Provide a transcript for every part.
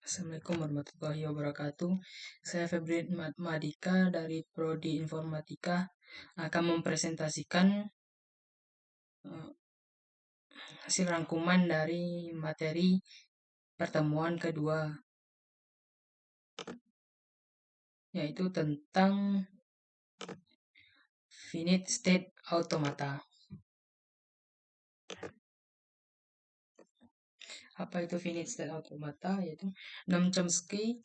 Assalamualaikum warahmatullahi wabarakatuh. Saya Febri Madika dari Prodi Informatika akan mempresentasikan eh, hasil rangkuman dari materi pertemuan kedua, yaitu tentang finite state automata. Apa itu finite state automata? Yaitu Noam Chomsky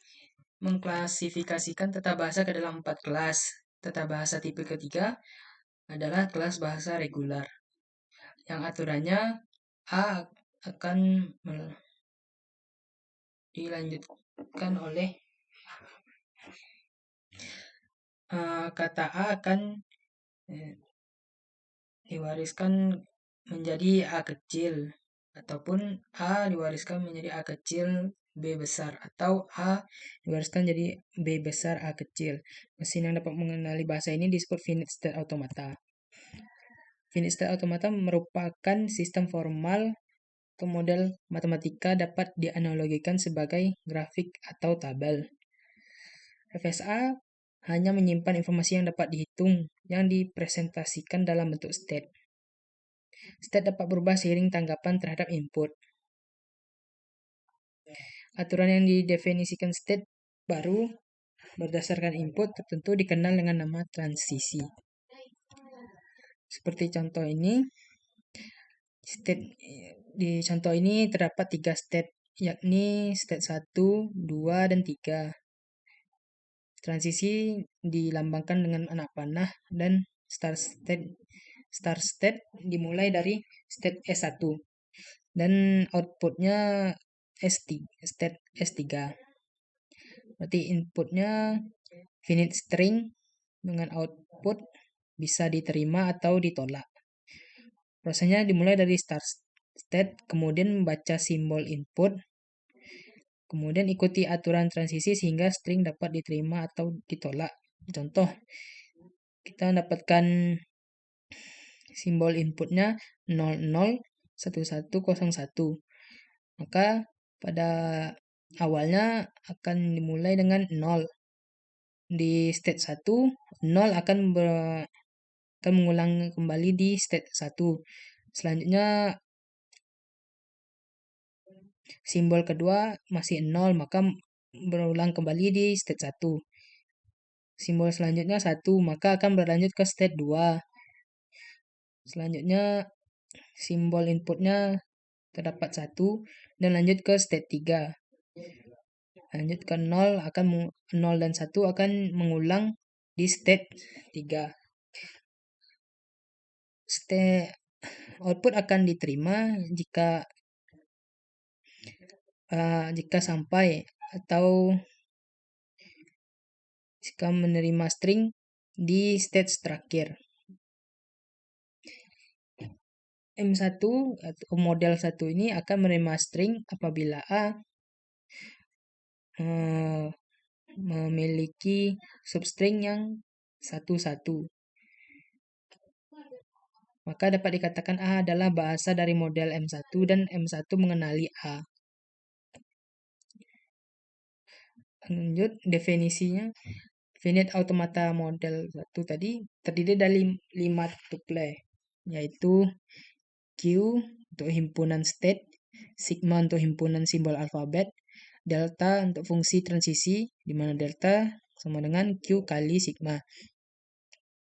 mengklasifikasikan tata bahasa ke dalam 4 kelas. Tata bahasa tipe ketiga adalah kelas bahasa regular, yang aturannya A akan dilanjutkan oleh kata A akan diwariskan menjadi A kecil, ataupun A diwariskan menjadi A kecil B besar, atau A diwariskan jadi B besar A kecil. Mesin yang dapat mengenali bahasa ini disebut finite state automata. Finite state automata merupakan sistem formal atau model matematika dapat dianalogikan sebagai grafik atau tabel. FSA hanya menyimpan informasi yang dapat dihitung yang dipresentasikan dalam bentuk state. State dapat berubah seiring tanggapan terhadap input. Aturan yang didefinisikan state baru berdasarkan input tertentu dikenal dengan nama transisi. Seperti contoh ini, di contoh ini terdapat 3 state, yakni state 1, 2, dan 3. Transisi dilambangkan dengan anak panah dan start state dimulai dari state S1 dan outputnya state S3. Berarti inputnya finite string dengan output bisa diterima atau ditolak. Prosesnya dimulai dari start state, kemudian membaca simbol input, kemudian ikuti aturan transisi sehingga string dapat diterima atau ditolak. Contoh, kita mendapatkan simbol inputnya 001101. Maka pada awalnya akan dimulai dengan 0. Di state 1, 0 akan mengulang kembali di state 1. Selanjutnya simbol kedua masih 0, maka berulang kembali di state 1. Simbol selanjutnya 1, maka akan berlanjut ke state 2. Selanjutnya simbol inputnya terdapat 1 dan lanjut ke state 3. Lanjut ke 0, 0 dan 1 akan mengulang di state 3. Output akan diterima jika sampai atau jika menerima string di stage terakhir. M1 atau model 1 ini akan menerima string apabila A memiliki substring yang 1-1. Maka dapat dikatakan A adalah bahasa dari model M1 dan M1 mengenali A. Lanjut, definisinya. Finite automata model 1 tadi terdiri dari 5 tuple, yaitu Q untuk himpunan state, sigma untuk himpunan simbol alfabet, delta untuk fungsi transisi, di mana delta sama dengan Q kali sigma.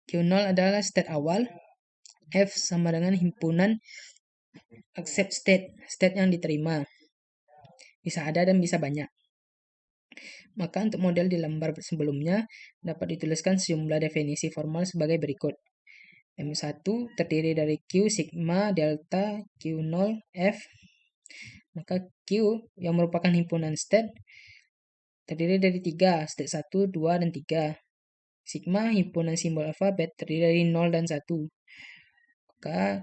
Q0 adalah state awal, F sama dengan himpunan accept state yang diterima. Bisa ada dan bisa banyak. Maka untuk model di lembar sebelumnya dapat dituliskan sejumlah definisi formal sebagai berikut. M1 terdiri dari Q, sigma, delta, Q0, F. Maka Q yang merupakan himpunan state terdiri dari 3, state 1, 2, dan 3. Sigma himpunan simbol alfabet terdiri dari 0 dan 1. Maka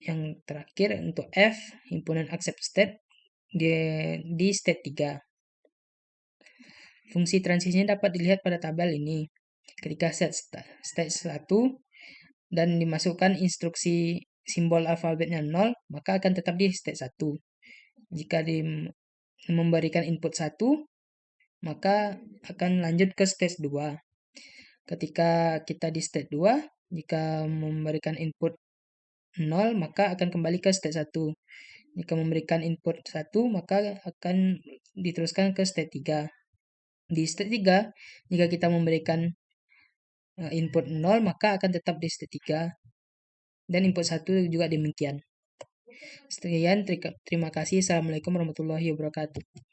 yang terakhir untuk F himpunan accept state di state 3. Fungsi transisinya dapat dilihat pada tabel ini. Ketika stage 1 dan dimasukkan instruksi simbol alfabetnya 0, maka akan tetap di state 1. Jika memberikan input 1, maka akan lanjut ke stage 2. Ketika kita di stage 2, jika memberikan input 0, maka akan kembali ke stage 1. Jika memberikan input 1, maka akan diteruskan ke stage 3. Di stage 3, jika kita memberikan input 0, maka akan tetap di stage 3. Dan input 1 juga demikian. Sekian, terima kasih. Assalamualaikum warahmatullahi wabarakatuh.